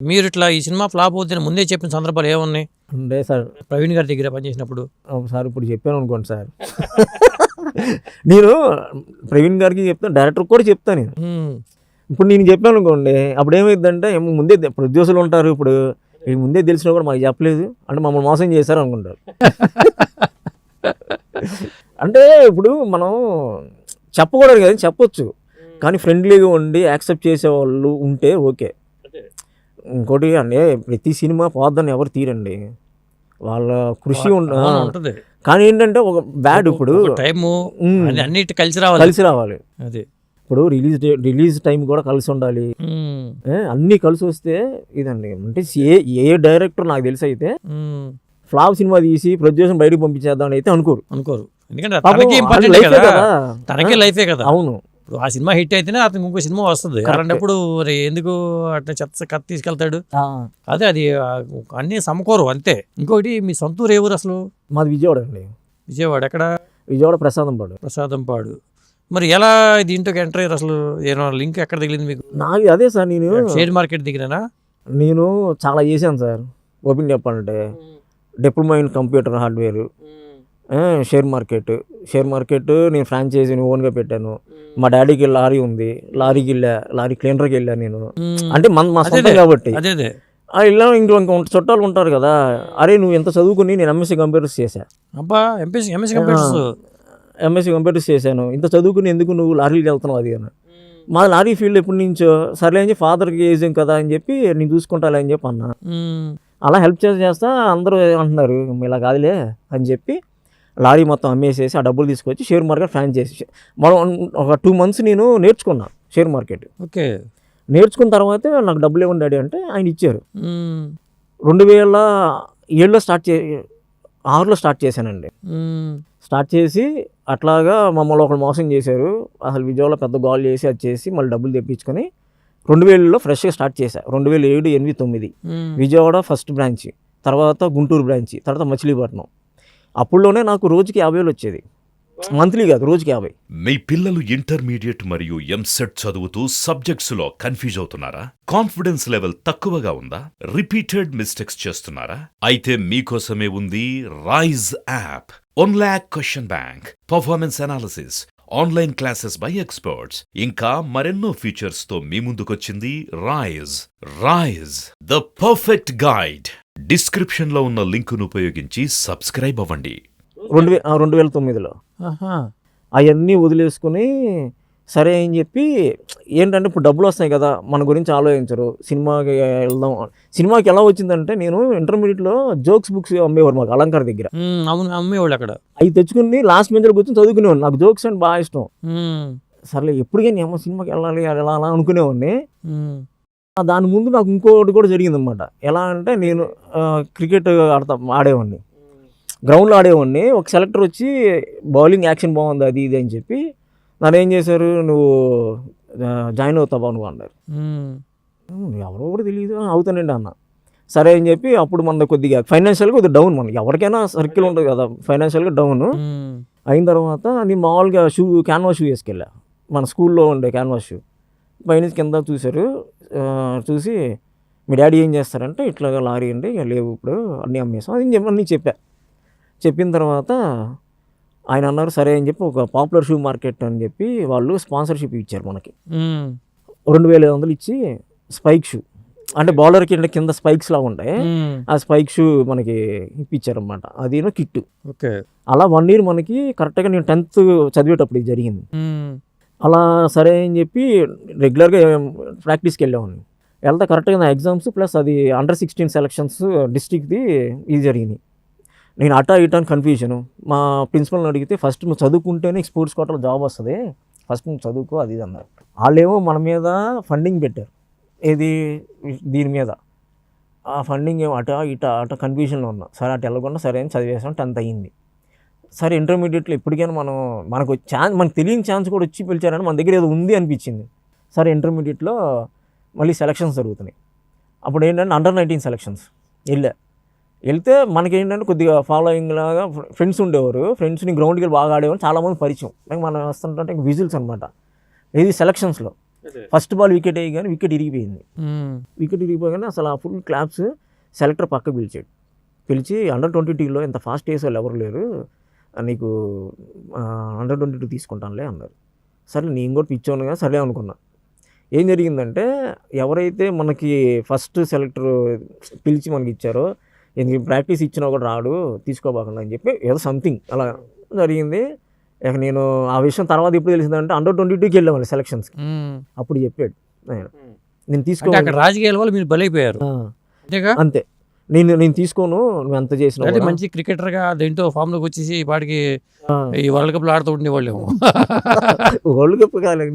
మీరు ఇట్లా ఈ సినిమా ఫ్లాప్ అవుతుందని ముందే చెప్పిన సందర్భాలు ఏమున్నాయి? ఉండే సార్. ప్రవీణ్ గారి దగ్గర పనిచేసినప్పుడు. సార్ ఇప్పుడు చెప్పాను అనుకోండి సార్. నేను ప్రవీణ్ గారికి చెప్తాను, డైరెక్టర్ కూడా చెప్తాను నేను. ఇప్పుడు నేను చెప్పాను అనుకోండి, అప్పుడు ఏమైందంటే ముందే ప్రొడ్యూసర్లు ఉంటారు, ఇప్పుడు ముందే తెలిసినా కూడా మాకు చెప్పలేదు అంటే మమ్మల్ని మోసం చేశారు అనుకుంటారు. అంటే ఇప్పుడు మనం చెప్పకూడదు కదా, చెప్పొచ్చు, కానీ ఫ్రెండ్లీగా ఉండి యాక్సెప్ట్ చేసేవాళ్ళు ఉంటే ఓకే. ఇంకోటి అంటే ప్రతి సినిమా పోద్దని ఎవరు తీరండి, వాళ్ళ కృషి ఉంటుంది. కానీ ఏంటంటే ఒక బ్యాడ్ ఇప్పుడు టైము అన్నిటి కలిసి రావాలి. అదే ఇప్పుడు రిలీజ్ టైం కూడా కలిసి ఉండాలి, అన్నీ కలిసి వస్తే ఇదండి. అంటే ఏ డైరెక్టర్ నాకు తెలిసి అయితే ఫ్లాప్ సినిమా తీసి ప్రొడ్యూసర్ బయటకు పంపించేద్దాం అయితే అనుకోరు. ఎందుకంటే తనకే లైఫే కదా. అవును, ఇప్పుడు ఆ సినిమా హిట్ అయితేనే అతనికి ఇంకో సినిమా వస్తుంది. అలాంటప్పుడు ఎందుకు అట్లా కథ తీసుకెళ్తాడు? అదే అది అన్ని సమకూరు అంతే. ఇంకొకటి మీ సొంతూరు ఏ ఊరు అసలు? మాది విజయవాడ అండి. విజయవాడ ఎక్కడ? విజయవాడ ప్రసాదంపాడు. మరి ఎలా దీంట్లోకి ఎంటర్ అయ్యారు అసలు? ఏమో లింక్ ఎక్కడ తగిలింది మీకు? నాకు అదే సార్, నేను షేర్ మార్కెట్ దిగినా నేను చాలా చేశాను సార్. ఓపెన్ చెప్పాలంటే diploma in computer hardware, share market నేను ఫ్రాంచైజీ ఓన్గా పెట్టాను. మా డాడీకి లారీ ఉంది, లారీ క్లీనర్కి వెళ్ళాను నేను. అంటే మా సొంతం కాబట్టి ఇలా ఇంకో చుట్టాలు ఉంటారు కదా, అరే నువ్వు ఎంత చదువుకుని, నేను ఎంఎస్సీ కంప్యూటర్స్ చేశాను, ఇంత చదువుకుని ఎందుకు నువ్వు లారీకి వెళ్తున్నావు అది అని. మా లారీ ఫీల్డ్ ఎప్పటి నుంచో, సర్లే అని చెప్పి ఫాదర్కి ఏజ్ కదా అని చెప్పి నేను చూసుకుంటాలే అని చెప్పి అన్నా. అలా హెల్ప్ చేస్తా అందరూ అంటున్నారు ఇలా కాదులే అని చెప్పి లారీ మొత్తం అమ్మేసేసి ఆ డబ్బులు తీసుకొచ్చి షేర్ మార్కెట్ ఫ్రాంచైజీ మనం ఒక 2 months నేను నేర్చుకున్నా షేర్ మార్కెట్. ఓకే, నేర్చుకున్న తర్వాత నాకు డబ్బులు ఏమన్నా డాడీ అంటే ఆయన ఇచ్చారు. 2007లో 6లో స్టార్ట్ చేశానండి. స్టార్ట్ చేసి అట్లాగా మమ్మల్ని ఒకళ్ళు మోసం చేశారు. అసలు విజయవాడలో పెద్ద గోల్ చేసి అది చేసి మళ్ళీ డబ్బులు తెప్పించుకొని 2000లో ఫ్రెష్గా స్టార్ట్ చేశా. 2007, 8, 9 విజయవాడ ఫస్ట్ బ్రాంచ్, తర్వాత గుంటూరు బ్రాంచ్, తర్వాత మచిలీపట్నం. అప్పుడులోనే నాకు రోజుకి 50,000 వచ్చేది, మంత్లీ కాదు, రోజుకి 50. మీ పిల్లలు ఇంటర్మీడియట్ మరియు ఎంసెట్ చదువుతూ సబ్జెక్ట్స్ లో కన్ఫ్యూజ్ అవుతున్నారా? కాన్ఫిడెన్స్ లెవెల్ తక్కువగా ఉందా? రిపీటెడ్ మిస్టేక్స్ చేస్తున్నారా? అయితే మీకోసమే ఉంది Rise app. 1 lakh question bank, performance analysis, online classes by experts, ఇంకా మరెన్నో ఫీచర్స్ తో మీ ముందుకొచ్చింది Rise the perfect guide. Description లో ఉన్న లింకును ఉపయోగించి సబ్స్క్రైబ్ అవ్వండి. 2009లో అవన్నీ వదిలేసుకుని సరే అని చెప్పి ఏంటంటే ఇప్పుడు డబ్బులు వస్తాయి కదా, మన గురించి ఆలోచించరు, సినిమాకి వెళ్దాం. సినిమాకి ఎలా వచ్చిందంటే, నేను ఇంటర్మీడియట్లో జోక్స్ బుక్స్ అమ్మేవారు మాకు అలంకార దగ్గర. అమ్మేవాళ్ళు అక్కడ. అవి తెచ్చుకుని లాస్ట్ బెంచ్లో కూర్చొని చదువుకునేవాడిని. నాకు జోక్స్ అంటే బాగా ఇష్టం. సర్లే ఎప్పటికైనా ఏమో సినిమాకి వెళ్ళాలి అలా అలా అనుకునేవాడిని. దాని ముందు నాకు ఇంకోటి కూడా జరిగిందనమాట. ఎలా అంటే, నేను క్రికెట్ ఆడేవాడిని, గ్రౌండ్లో ఆడేవాడిని. ఒక సెలెక్టర్ వచ్చి బౌలింగ్ యాక్షన్ బాగుంది అది ఇది అని చెప్పి నన్ను ఏం చేశారు, నువ్వు జాయిన్ అవుతావా నువ్వు అన్నారు. ఎవరో కూడా తెలియదు, అవుతానండి అన్న. సరే అని చెప్పి అప్పుడు మన కొద్దిగా ఫైనాన్షియల్గా కొద్దిగా డౌన్, మనకి ఎవరికైనా సర్కిల్ ఉంటుంది కదా ఫైనాన్షియల్గా డౌన్ అయిన తర్వాత నేను మామూలుగా క్యాన్వాస్ షూ వేసుకెళ్ళా, మన స్కూల్లో ఉండే క్యాన్వాస్ షూ. పైనుంచి కింద చూశారు, చూసి మీ డాడీ ఏం చేస్తారంటే ఇట్లాగా లారీ అండి లేవు ఇప్పుడు అన్నీ అమ్మేసాం అన్నీ చెప్పిన తర్వాత ఆయన అన్నారు సరే అని చెప్పి ఒక పాపులర్ షూ మార్కెట్ అని చెప్పి వాళ్ళు స్పాన్సర్షిప్ ఇచ్చారు మనకి. 2,500 ఇచ్చి స్పైక్ షూ, అంటే బౌలర్కి కింద స్పైక్స్ లాగా ఉంటాయి, ఆ స్పైక్ షూ మనకి ఇప్పించారు అనమాట. అదేనో కిట్టు. ఓకే, అలా 1 year మనకి కరెక్ట్గా నేను 10th చదివేటప్పుడు ఇది జరిగింది. అలా సరే అని చెప్పి రెగ్యులర్గా ప్రాక్టీస్కి వెళ్ళేవాడిని. వెళ్తే కరెక్ట్గా నా ఎగ్జామ్స్ ప్లస్ అది Under-16 సెలక్షన్స్ డిస్ట్రిక్ట్ది ఇది జరిగింది. నేను అటా ఇటా కన్ఫ్యూజను. మా ప్రిన్సిపల్ని అడిగితే ఫస్ట్ నువ్వు చదువుకుంటేనే స్పోర్ట్స్ కోటాలో జాబ్ వస్తుంది, ఫస్ట్ నువ్వు చదువుకో అది ఇది అన్నారు. వాళ్ళేమో మన మీద ఫండింగ్ పెట్టారు, ఏది దీని మీద. ఆ ఫండింగ్ ఏమో అటా కన్ఫ్యూజన్లో ఉన్నా. సరే అటు వెళ్ళకుండా సరే అని చదివేసాం. 10th అయ్యింది. సరే ఇంటర్మీడియట్లో ఎప్పటికైనా మనకు మనకు తెలియని ఛాన్స్ కూడా వచ్చి పిలిచారని మన దగ్గర ఏదో ఉంది అనిపించింది. సరే ఇంటర్మీడియట్లో మళ్ళీ సెలక్షన్స్ జరుగుతున్నాయి. అప్పుడు ఏంటంటే Under-19 సెలక్షన్స్ వెళ్తే మనకేంటంటే కొద్దిగా ఫాలోయింగ్ లాగా ఫ్రెండ్స్ ఉండేవారు. ఫ్రెండ్స్ని గ్రౌండ్కి వెళ్ళి బాగా ఆడేవారు, చాలామంది పరిచయం. మనం వస్తుంటే విజిల్స్ అనమాట. ఇది సెలక్షన్స్లో ఫస్ట్ బాల్ వికెట్ వేయగానే వికెట్ ఇరిగిపోయింది. వికెట్ ఇరిగిపోగానే అసలు ఆ ఫుల్ క్లాప్స్. సెలెక్టర్ పక్క పిలిచాడు. పిలిచి అండర్-22లో ఇంత ఫాస్ట్ వేసేవాళ్ళు ఎవరు లేరు, నీకు అండర్-22 తీసుకుంటానులే అన్నారు. సరే నేను కూడా పిచ్చోనుగా సరే అనుకున్నా. ఏం జరిగిందంటే ఎవరైతే మనకి ఫస్ట్ సెలెక్టర్ పిలిచి మనకి ఇచ్చారో, ఎందుకు ప్రాక్టీస్ ఇచ్చినా కూడా రాడు తీసుకోబాకండి అని చెప్పి ఏదో సంథింగ్ అలా జరిగింది. ఇక నేను ఆ విషయం తర్వాత ఎప్పుడు తెలిసిందంటే అండర్-22కి వెళ్ళామండి సెలక్షన్స్కి. అప్పుడు చెప్పాడు ఆయన, నేను తీసుకో అక్కడ రాజకీయాల వల్ల మీరు బలైపోయారు. అంతేగా? అంతే, నేను తీసుకోను, నువ్వు ఎంత చేసినా అంటే కూడా. మంచి క్రికెటర్గా దేంట్లో ఫామ్లోకి వచ్చేసి వాడికి ఈ వరల్డ్ కప్లో ఆడుతూ ఉండేవాళ్ళేమో. వరల్డ్ కప్ కాలేదు,